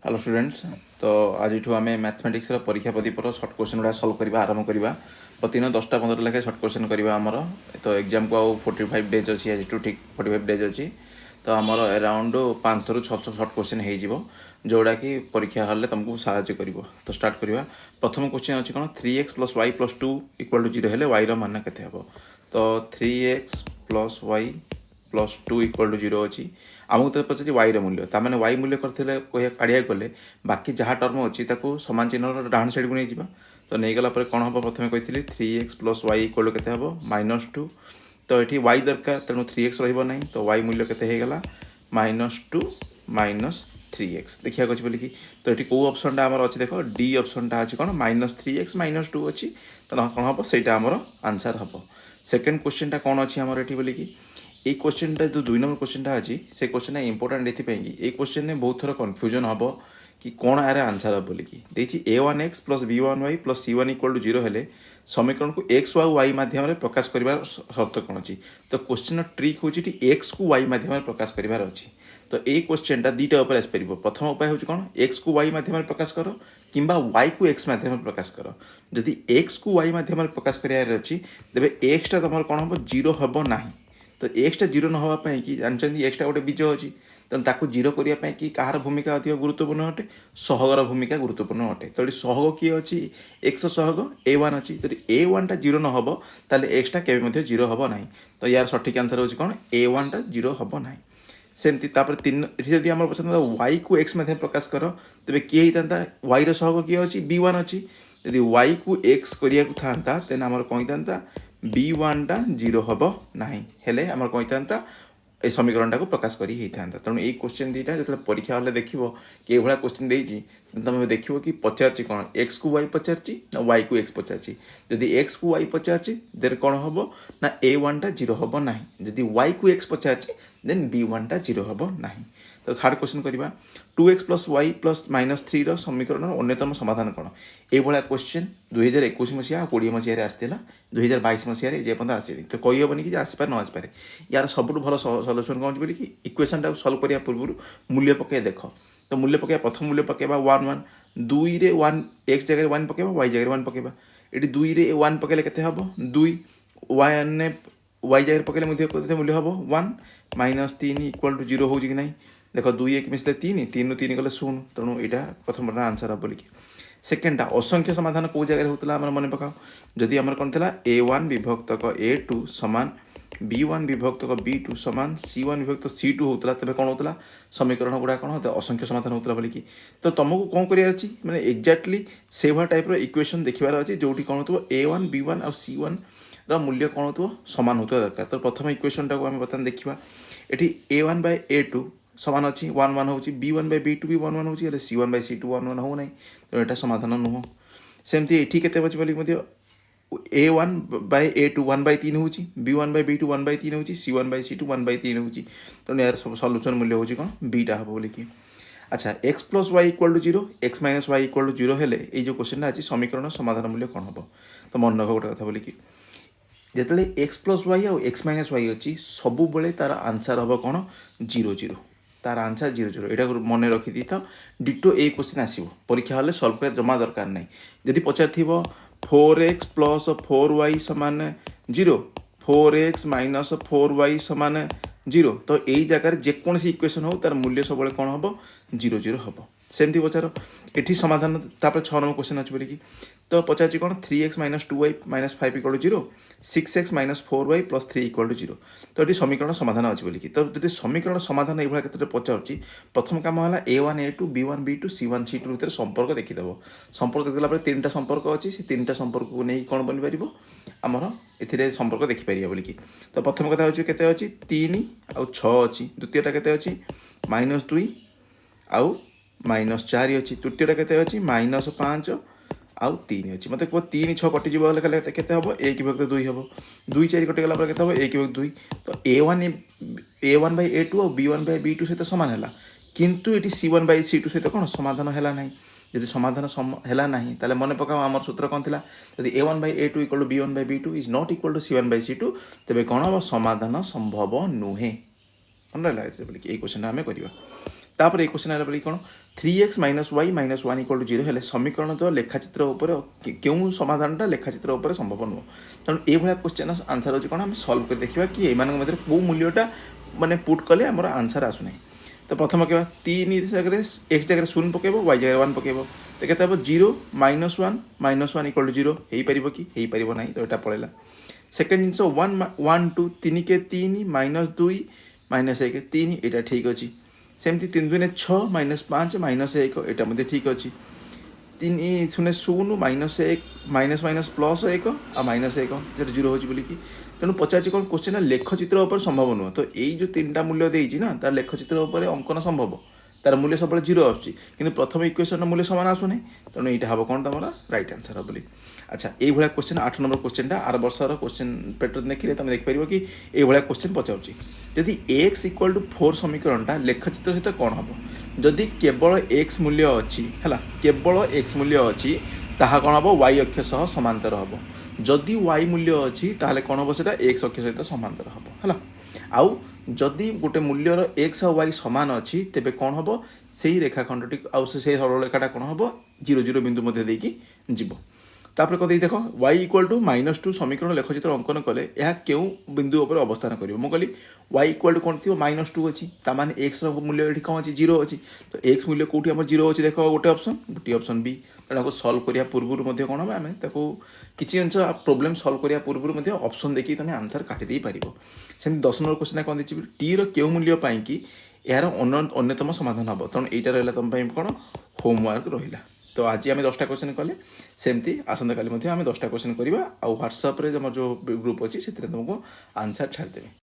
Hello students. तो आज आम मैथमेटिक्स परीक्षा पदीपर सर्ट क्वेश्चन गुड़ा सल्व करवा आरंभ करवा। प्रतिदिन 10टा 15 लेखे सर्ट क्वेश्चन करवा आमर। तो एग्जाम को आउ 45 डेज अच्छी आज टू ठीक 45 डेज अच्छी। तो आमर अराउंड 500 ରୁ 600 सर्ट क्वेश्चन हो जोड़ा कि परीक्षा हल तुमको साहाଯ୍य कर। तो स्टार्ट करवा। प्रथम क्वेश्चन अच्छी कौन 3x + y + 2 = 0 हेले y मान केते हबो। तो 3x + y + 2 = 0 अच्छी। आमको तो पचार वाई मूल्य ताने वाई मूल्य करते काढ़िया गले बाकी जहाँ टर्म अच्छी सामान चिन्ह डाण साइड को नहीं तो नहीं गला कौन हम प्रथम कही 3x + y = के -2। तो ये y दरकार तेणु 3x रही तो y मूल्य के -2 - 3x देखा अच्छे बोलिकी। तो ये कौ ऑप्शनटा आमर अच्छी देख डी ऑप्शनटा अच्छी कौन -3x - 2 अच्छी। तो कौन हम से आंसर हम। सेकेंड क्वेश्चनटा कौन अच्छी आमर ये बोलिकी ये क्वेश्चनटा जो 2 नंबर क्वेश्चनटा अच्छी से क्वेश्चन इंपोर्टेंट ये ये क्वेश्चन में बहुत थर कन्फ्यूजन हम कि कौन यार आंसर हम बोलिकी देखिए a1x + b1y + c1 = 0 हेले समीकरण को x और y माध्यम प्रकाश कर शर्त कौन अच्छी। तो क्वेश्चन ट्रिक हूँ x को y माध्यम प्रकाश करार अच्छी। तो ये क्वेश्चनटा दुईटा उपर आसपर। प्रथम उपाय हूँ कौन x को y माध्यम प्रकाश कर कि y को x माध्यम प्रकाश कर। जदि x को y माध्यम प्रकाश करार अच्छी तेरे x तुम कौन हम 0 हम ना। तो एक्सटा 0 न होगापी कि जानते एक्सटा गोटे बीज अच्छी तेणु ताकू 0 करने कि कहार भूमिका अधिक गुरुत्वपूर्ण अटे सहगर भूमिका गुरुत्वपूर्ण अटे। तो ये सहग किए अच्छी एक्स सहग a1 अच्छी। तो a1 टा 0 न हम ताले एक्सटा केवे 0 हम ना। तो यार सठिक आंसर होची कौन a1 टा 0 हम ना। सेमती तीन जदि आम पचार वाई को एक्स माध्यम प्रकाश कर तेरे किए होता वाई रहग किए अच्छी b1 अच्छी। यदि वाई को एक्स करने को था तेना आम कौन था b1 टा 0 हम ना हेले आम कौन था ए समीकरणटा को प्रकाश कर तेणु ये क्वेश्चन दुईटा जो परीक्षा हल देख कि भाया क्वेश्चन देती तुम देख कि पचार कौन एक्स को वाई पचार ना वाई को एक्स पचार। जदि एक्स को वाई पचार देन कौन हम ना a1 टा 0 हम ना। जदि वाई को एक्स पचार देन b1 टा 0 हम ना। तो थर्ड क्वेश्चन करवा 2x + y + -3 समीकरण अन्यतम समाधान कौन। ये क्वेश्चन 2021 मसीहा 20 मसीह आसाला 2022 मसीह जेपर्यंत आसनी। तो कही हेनी कि आसपारे न आसपारे यार सब भल सल्यूशन कौन बोली कि इक्वेशन सल्व करने पूर्व मूल्य पकड़ देख। तो मूल्य पकड़ प्रथम मूल्य पकड़ा 1 1 2 रे 1 x जगह 1 पकड़ा y जगह 1 पकड़ा ये 2 रे 1 पकड़े के 2 y जगह पकड़े मूल्य हम 1 - 3 = 0 हो कि नहीं। देख 2 1 मिसले 3 3 3 गले 0 तेणु यहाँ प्रथम आंसर हम बोलिकी। सेकेंडटा असंख्य समाधान कौ जगह होता मन पकाओ जदि आम कौन था a1 विभक्तक a2 समान b1 विभक्तक b2 समान c1 विभक्त c2 होता तेज कौन होता समीकरण गुड़ा कौन होता असंख्य समाधान होता बोलिकी। तो तुमको कौन करार मैंने एक्जाक्टली से भाया टाइप इक्वेशन देखार अच्छी जो कौन हो a1 b1 और c1 मूल्य कौन हो सामान होता दरकार। तो प्रथम इक्वेशनटा को आम बर्तमान देखा ये a1 / a2 समान अच्छी 1 1 होची b1 / b2 भी 1 1 होची c1 / c2 1 1 हो ना। तो यहाँ समाधान नुह सेमती ये के a1 / a2 1/3 होची b1 / b2 1/3 होची c1 / c2 1/3 होची। तो यार सल्यूशन मूल्य होची कौन बीटा हम बोलिकी। अच्छा x + y = 0 x - y = 0 हेले ये जो क्वेश्चन अच्छी समीकरण समाधान मूल्य कौन हम। तो मन रख गोटे कथा बोलिकी जिते x + y और x - y अच्छी सब बेले तार आंसर हम कौन 0 0 तार आंसर 0 0 यहाँ मन रखी था डिटो ए क्वेश्चन आसो परीक्षा हल सल्व कर जमा दरकार नहीं। जदि पचार 4x + 4y = 0 4x - 4y = 0 तो यही जगह जेकोसी इक्वेशन हो तार मूल्य सब कौन हम 0 0 हम। सेमती पचार ये समाधान 6 नंबर क्वेश्चन अच्छी बोलिकी। तो पचार कौन 3x - 2y - 5 = 0 6x - 4y + 3 = 0। तो ये समीकरण समाधान अच्छी बोलिकी। तो जो समीकरण समाधान ये क्षेत्र में पचार प्रथम कम है a1 a2 b1 b2 c1 c2 भितर संपर्क देखीदेव। संपर्क देखला 3टा संपर्क अच्छी से 3टा संपर्क को नहीं कौन बन पार आमर ए संपर्क देखिपर बोलिकी। तो प्रथम कथा हूँ के 3 आउ 6 अच्छी द्वितीयटा के -2 आउ -4 अच्छी तृतीयटा के -5 आउ 3 अच्छी मतलब कह 3 6 कटिज के 1 विभक्त 2 हम 2 4 कटिगला के 1 विभक्त 2। तो a1 / a2 और b1 / b2 सहित सामान है किंतु ये c1 / c2 सहित कौन समाधान है ना। जब समाधान है ना ताले मन पकाओ आम सूत्र कौन था जब a1 / a2 = b1 / b2 is not equal to c1 / c2 तेज कौन हम समाधान संभव नुहे मन रहा बोलिए ये क्वेश्चन आम करवा। तापर ये क्वेश्चन आला कोन 3x - y - 1 = 0 हेले समीकरण तो लेखाचित्र ऊपर केउ समाधानटा लेखाचित्र ऊपर संभव नुह तेणु ये भाया क्वेश्चन आंसर होची कोन हम सॉल्व कर देखिबा कि ए मानक मध्य को मूल्यटा माने पुट कले हमर आंसर आसु नै। तो प्रथम के 3 जगह x जगह 0 पकेबो y जगह 1 पकेबो तो केते हो 0 - 1 - 1 = 0 हेई परिबो कि हेई परिबो नै तो एटा पळेला। सेकंड जिंस 1 1 2 3 के 3 - 2 - 1 3 एटा ठीक अछि। सेमती 3 2 6 - 5 - 1 एटा मध्ये ठीक अछि। 3 0 0 -1 माइनस माइनस प्लस 1 आ माइनस 1 जेटा 0 होची बोली कि तेणु पचार कौन क्वेश्चन लेखचित्र उपर संभव नुह तो यही जो 3टा मूल्य देती ना तार लेखचित्र उपर अंकन संभव तार मूल्य सब 0 आसुची किंतु प्रथम इक्वेशन मूल्य समान आसुना तेणु यहाँ हम कौन तुम राइट आंसर हम बोली। अच्छा ये भाया क्वेश्चन 8 नंबर क्वेश्चनटा आर वर्षर क्वेश्चन पैटर्न देखिए तुम देखिपर कि ये भाया क्वेश्चन पचाऊँगी जदि x = 4 समीकरणटा लेखचित्र सहित कौन हम जदि केवल x मूल्य अच्छी है केवल x मूल्य अच्छी ताहा कौन हम y अक्ष सह समांतर हम जदि y मूल्य अच्छी ताहले कौन हम सेटा x अक्ष सहित समांतर हम है आउ जदि गोटे मूल्यर x और y समान अच्छी तेबे कौन हम से रेखाखंडटी आउ से सरल रेखाटा कौन हम 0 0 बिंदु मध्य देकी जीव तापर कदे देख y = -2 समीकरण लेखचित्र अंकन कले यह क्यों बिंदु उपर अवस्थान करिवो मो कहली y = कौन थी -2 अच्छी तामान x मूल्य ये कौन अच्छी 0 अच्छी तो x मूल्य कौटी आम 0 अच्छी देख गोटे ऑप्शन गोटे ऑप्शन बी तेनाको सॉल्व करिया पूर्व कौन हम आम ताको किसी अंश प्रोब्लेम सॉल्व करिया पूर्व ऑप्शन देखी तुम आंसर काटी दे पारिबो। सेम 10 नंबर क्वेश्चन कौन देछि टी रो केउ मूल्य पाई कि यार अन्यतम समाधान हम तेणु यहाँ रहा तुम कौन होमवर्क रहा। तो आज आम 10टा क्वेश्चन कले सेमती आसंता काली आम 10टा क्वेश्चन करवा आ व्हाट्सएप जो ग्रुप अच्छी से तुमको आंसर छाड़देवी।